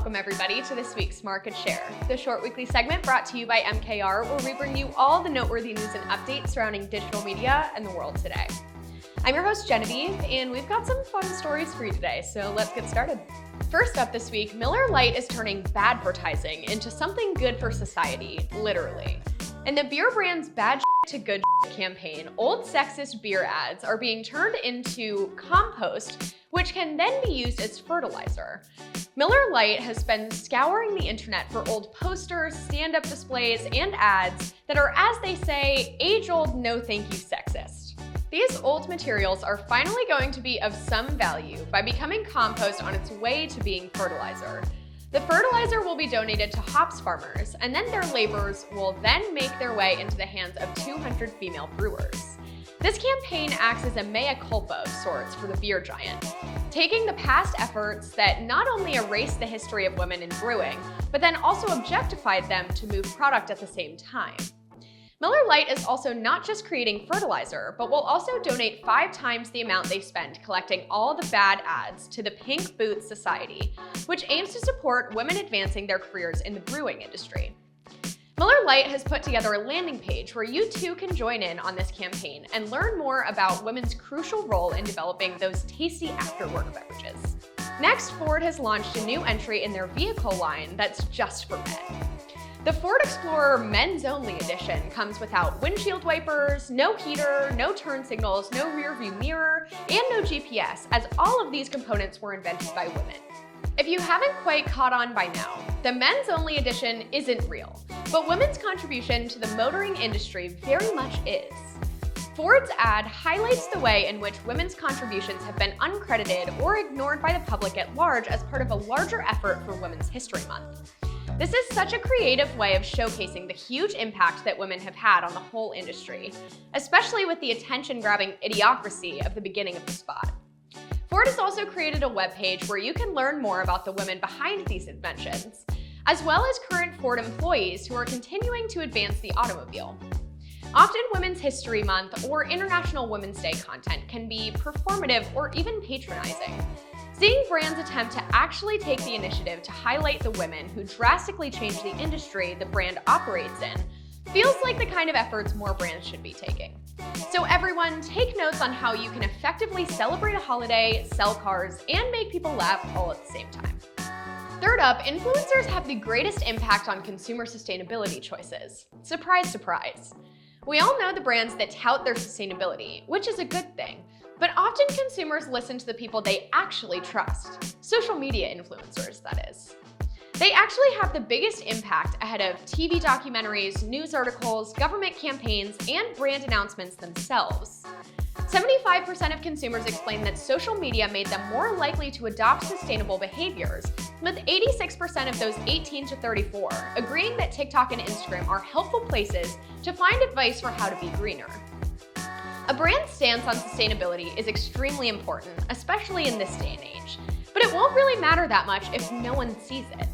Welcome everybody to this week's Market Share, the short weekly segment brought to you by MKR, where we bring you all the noteworthy news and updates surrounding digital media and the world today. I'm your host Genevieve, and we've got some fun stories for you today, so let's get started. First up this week, Miller Lite is turning badvertising into something good for society, literally. In the beer brand's Bad to Good campaign, old sexist beer ads are being turned into compost, which can then be used as fertilizer. Miller Lite has been scouring the internet for old posters, stand-up displays, and ads that are, as they say, age-old no thank you sexist. These old materials are finally going to be of some value by becoming compost on its way to being fertilizer. The fertilizer will be donated to hops farmers, and then their laborers will then make their way into the hands of 200 female brewers. This campaign acts as a mea culpa of sorts for the beer giant, taking the past efforts that not only erased the history of women in brewing, but then also objectified them to move product at the same time. Miller Lite is also not just creating fertilizer, but will also donate 5 times the amount they spend collecting all the bad ads to the Pink Boots Society, which aims to support women advancing their careers in the brewing industry. Miller Lite has put together a landing page where you too can join in on this campaign and learn more about women's crucial role in developing those tasty after-work beverages. Next, Ford has launched a new entry in their vehicle line that's just for men. The Ford Explorer Men's Only Edition comes without windshield wipers, no heater, no turn signals, no rear view mirror, and no GPS, as all of these components were invented by women. If you haven't quite caught on by now, the Men's Only Edition isn't real, but women's contribution to the motoring industry very much is. Ford's ad highlights the way in which women's contributions have been uncredited or ignored by the public at large as part of a larger effort for Women's History Month. This is such a creative way of showcasing the huge impact that women have had on the whole industry, especially with the attention-grabbing idiocracy of the beginning of the spot. Ford has also created a webpage where you can learn more about the women behind these inventions, as well as current Ford employees who are continuing to advance the automobile. Often Women's History Month or International Women's Day content can be performative or even patronizing. Seeing brands attempt to actually take the initiative to highlight the women who drastically changed the industry the brand operates in feels like the kind of efforts more brands should be taking. So everyone, take notes on how you can effectively celebrate a holiday, sell cars, and make people laugh all at the same time. Third up, influencers have the greatest impact on consumer sustainability choices. Surprise, surprise. We all know the brands that tout their sustainability, which is a good thing. But often consumers listen to the people they actually trust, social media influencers, that is. They actually have the biggest impact ahead of TV documentaries, news articles, government campaigns, and brand announcements themselves. 75% of consumers explain that social media made them more likely to adopt sustainable behaviors, with 86% of those 18 to 34 agreeing that TikTok and Instagram are helpful places to find advice for how to be greener. A brand's stance on sustainability is extremely important, especially in this day and age, but it won't really matter that much if no one sees it.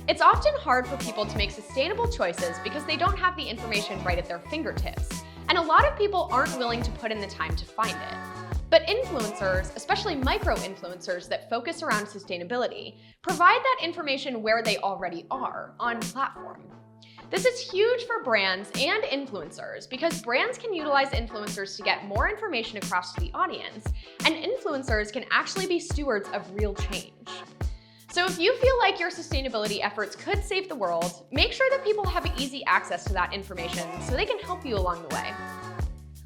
It's often hard for people to make sustainable choices because they don't have the information right at their fingertips, and a lot of people aren't willing to put in the time to find it. But influencers, especially micro-influencers that focus around sustainability, provide that information where they already are, on platform. This is huge for brands and influencers because brands can utilize influencers to get more information across to the audience, and influencers can actually be stewards of real change. So if you feel like your sustainability efforts could save the world, make sure that people have easy access to that information so they can help you along the way.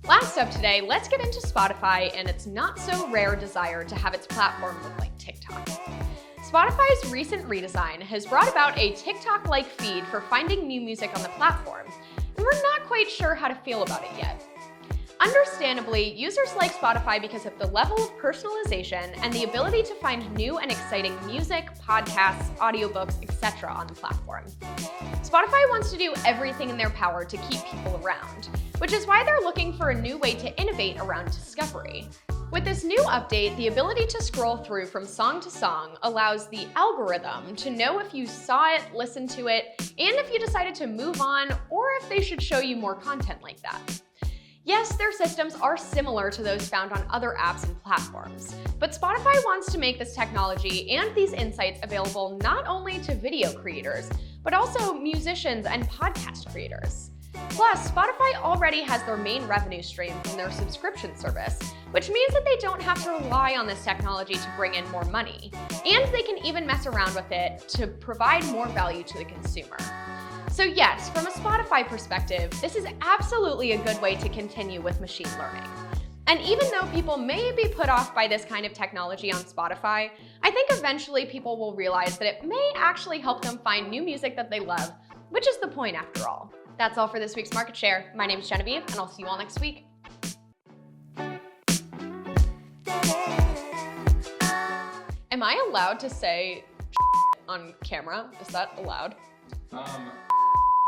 Last up today, let's get into Spotify and its not-so-rare desire to have its platform look like TikTok. Spotify's recent redesign has brought about a TikTok-like feed for finding new music on the platform, and we're not quite sure how to feel about it yet. Understandably, users like Spotify because of the level of personalization and the ability to find new and exciting music, podcasts, audiobooks, etc. on the platform. Spotify wants to do everything in their power to keep people around, which is why they're looking for a new way to innovate around discovery. With this new update, the ability to scroll through from song to song allows the algorithm to know if you saw it, listened to it, and if you decided to move on or if they should show you more content like that. Yes, their systems are similar to those found on other apps and platforms, but Spotify wants to make this technology and these insights available not only to video creators, but also musicians and podcast creators. Plus, Spotify already has their main revenue stream from their subscription service, which means that they don't have to rely on this technology to bring in more money, and they can even mess around with it to provide more value to the consumer. So yes, from a Spotify perspective, this is absolutely a good way to continue with machine learning. And even though people may be put off by this kind of technology on Spotify, I think eventually people will realize that it may actually help them find new music that they love, which is the point after all. That's all for this week's Market Share. My name is Genevieve, and I'll see you all next week. Am I allowed to say on camera? Is that allowed?